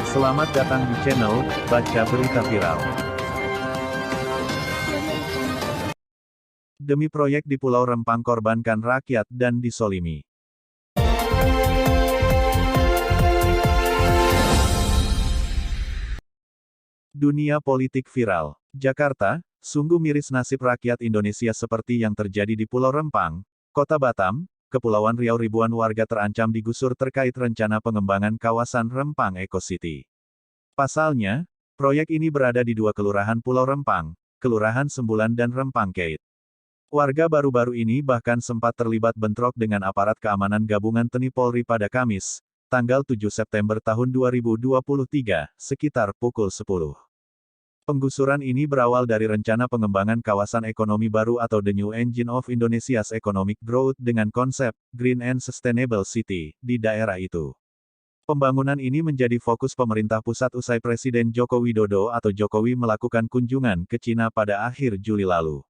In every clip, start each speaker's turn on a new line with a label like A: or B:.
A: Selamat datang di channel Baca Berita Viral. Demi proyek di Pulau Rempang korbankan rakyat dan disolimi. Dunia politik viral. Jakarta, sungguh miris nasib rakyat Indonesia seperti yang terjadi di Pulau Rempang, Kota Batam, Kepulauan Riau. Ribuan warga terancam digusur terkait rencana pengembangan kawasan Rempang Eco City. Pasalnya, proyek ini berada di dua kelurahan Pulau Rempang, Kelurahan Sembulan dan Rempang Keit. Warga baru-baru ini bahkan sempat terlibat bentrok dengan aparat keamanan gabungan TNI Polri pada Kamis, tanggal 7 September tahun 2023, sekitar pukul 10. Penggusuran ini berawal dari rencana pengembangan kawasan ekonomi baru atau The New Engine of Indonesia's Economic Growth dengan konsep Green and Sustainable City di daerah itu. Pembangunan ini menjadi fokus pemerintah pusat usai Presiden Joko Widodo atau Jokowi melakukan kunjungan ke Cina pada akhir Juli lalu.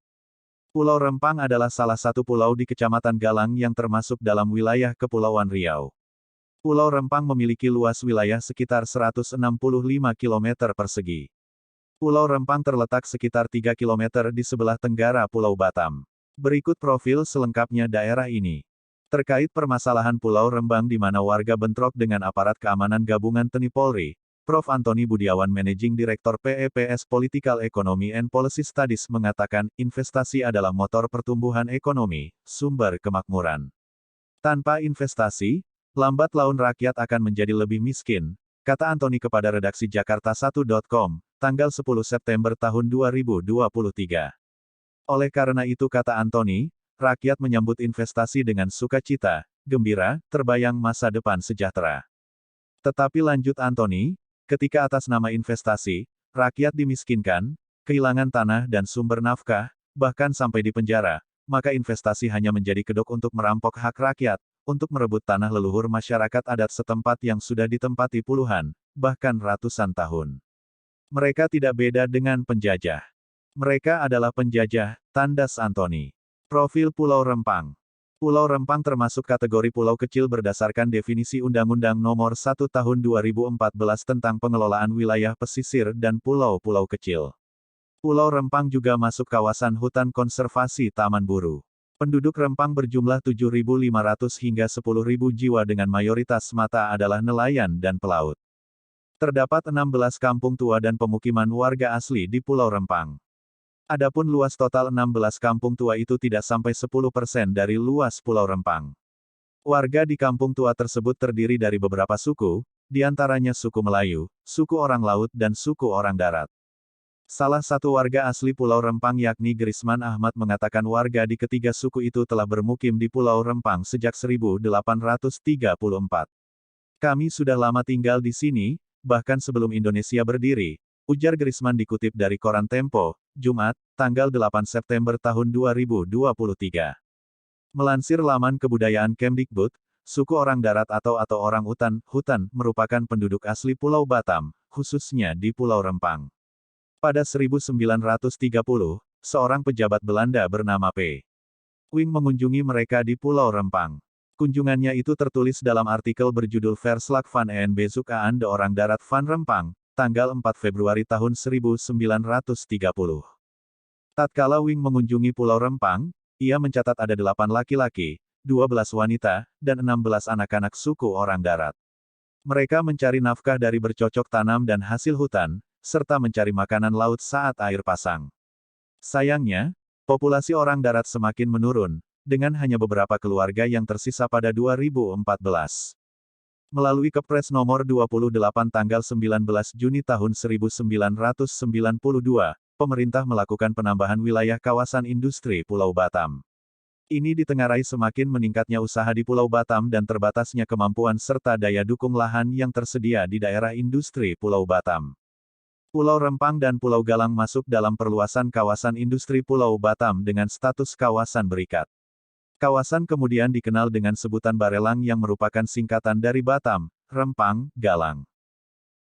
A: Pulau Rempang adalah salah satu pulau di Kecamatan Galang yang termasuk dalam wilayah Kepulauan Riau. Pulau Rempang memiliki luas wilayah sekitar 165 km persegi. Pulau Rempang terletak sekitar 3 km di sebelah tenggara Pulau Batam. Berikut profil selengkapnya daerah ini. Terkait permasalahan Pulau Rempang di mana warga bentrok dengan aparat keamanan gabungan TNI Polri, Prof. Antoni Budiawan, Managing Director PEPS Political Economy and Policy Studies mengatakan, investasi adalah motor pertumbuhan ekonomi, sumber kemakmuran. Tanpa investasi, lambat laun rakyat akan menjadi lebih miskin, kata Antoni kepada redaksi Jakarta1.com, tanggal 10 September tahun 2023. Oleh karena itu, kata Antoni, rakyat menyambut investasi dengan sukacita, gembira, terbayang masa depan sejahtera. Tetapi lanjut Antoni, ketika atas nama investasi, rakyat dimiskinkan, kehilangan tanah dan sumber nafkah, bahkan sampai di penjara, maka investasi hanya menjadi kedok untuk merampok hak rakyat, untuk merebut tanah leluhur masyarakat adat setempat yang sudah ditempati puluhan, bahkan ratusan tahun. Mereka tidak beda dengan penjajah. Mereka adalah penjajah, tandas Antoni. Profil Pulau Rempang. Pulau Rempang termasuk kategori pulau kecil berdasarkan definisi Undang-Undang Nomor 1 Tahun 2014 tentang pengelolaan wilayah pesisir dan pulau-pulau kecil. Pulau Rempang juga masuk kawasan hutan konservasi Taman Buru. Penduduk Rempang berjumlah 7.500 hingga 10.000 jiwa dengan mayoritas mata adalah nelayan dan pelaut. Terdapat 16 kampung tua dan pemukiman warga asli di Pulau Rempang. Adapun luas total 16 kampung tua itu tidak sampai 10% dari luas Pulau Rempang. Warga di kampung tua tersebut terdiri dari beberapa suku, di antaranya suku Melayu, suku orang laut dan suku orang darat. Salah satu warga asli Pulau Rempang yakni Grisman Ahmad mengatakan warga di ketiga suku itu telah bermukim di Pulau Rempang sejak 1834. Kami sudah lama tinggal di sini, bahkan sebelum Indonesia berdiri, ujar Grisman dikutip dari koran Tempo, Jumat, tanggal 8 September tahun 2023. Melansir laman kebudayaan Kemdikbud, suku orang darat atau orang hutan, merupakan penduduk asli Pulau Batam, khususnya di Pulau Rempang. Pada 1930, seorang pejabat Belanda bernama P. Wing mengunjungi mereka di Pulau Rempang. Kunjungannya itu tertulis dalam artikel berjudul Verslag van een Bezoek aan de Orang Darat van Rempang, tanggal 4 Februari tahun 1930. Tatkala Wing mengunjungi Pulau Rempang, ia mencatat ada 8 laki-laki, 12 wanita, dan 16 anak-anak suku orang darat. Mereka mencari nafkah dari bercocok tanam dan hasil hutan, serta mencari makanan laut saat air pasang. Sayangnya, populasi orang darat semakin menurun, dengan hanya beberapa keluarga yang tersisa pada 2014. Melalui Kepres Nomor 28 tanggal 19 Juni tahun 1992, pemerintah melakukan penambahan wilayah kawasan industri Pulau Batam. Ini ditengarai semakin meningkatnya usaha di Pulau Batam dan terbatasnya kemampuan serta daya dukung lahan yang tersedia di daerah industri Pulau Batam. Pulau Rempang dan Pulau Galang masuk dalam perluasan kawasan industri Pulau Batam dengan status kawasan berikat. Kawasan kemudian dikenal dengan sebutan Barelang yang merupakan singkatan dari Batam, Rempang, Galang.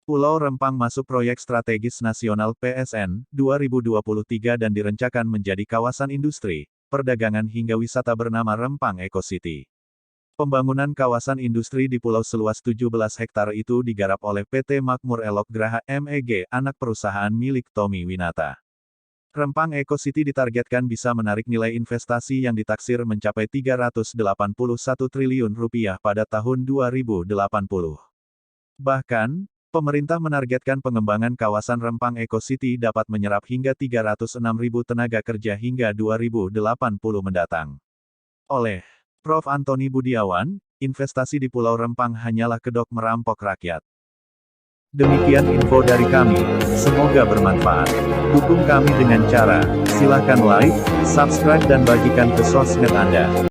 A: Pulau Rempang masuk Proyek Strategis Nasional PSN 2023 dan direncanakan menjadi kawasan industri, perdagangan hingga wisata bernama Rempang Eco City. Pembangunan kawasan industri di pulau seluas 17 hektar itu digarap oleh PT Makmur Elok Graha MEG, anak perusahaan milik Tommy Winata. Rempang Eco City ditargetkan bisa menarik nilai investasi yang ditaksir mencapai 381 triliun rupiah pada tahun 2080. Bahkan, pemerintah menargetkan pengembangan kawasan Rempang Eco City dapat menyerap hingga 306.000 tenaga kerja hingga 2080 mendatang. Oleh Prof. Antoni Budiawan, investasi di Pulau Rempang hanyalah kedok merampok rakyat. Demikian info dari kami, semoga bermanfaat. Dukung kami dengan cara, silakan like, subscribe dan bagikan ke sosmed Anda.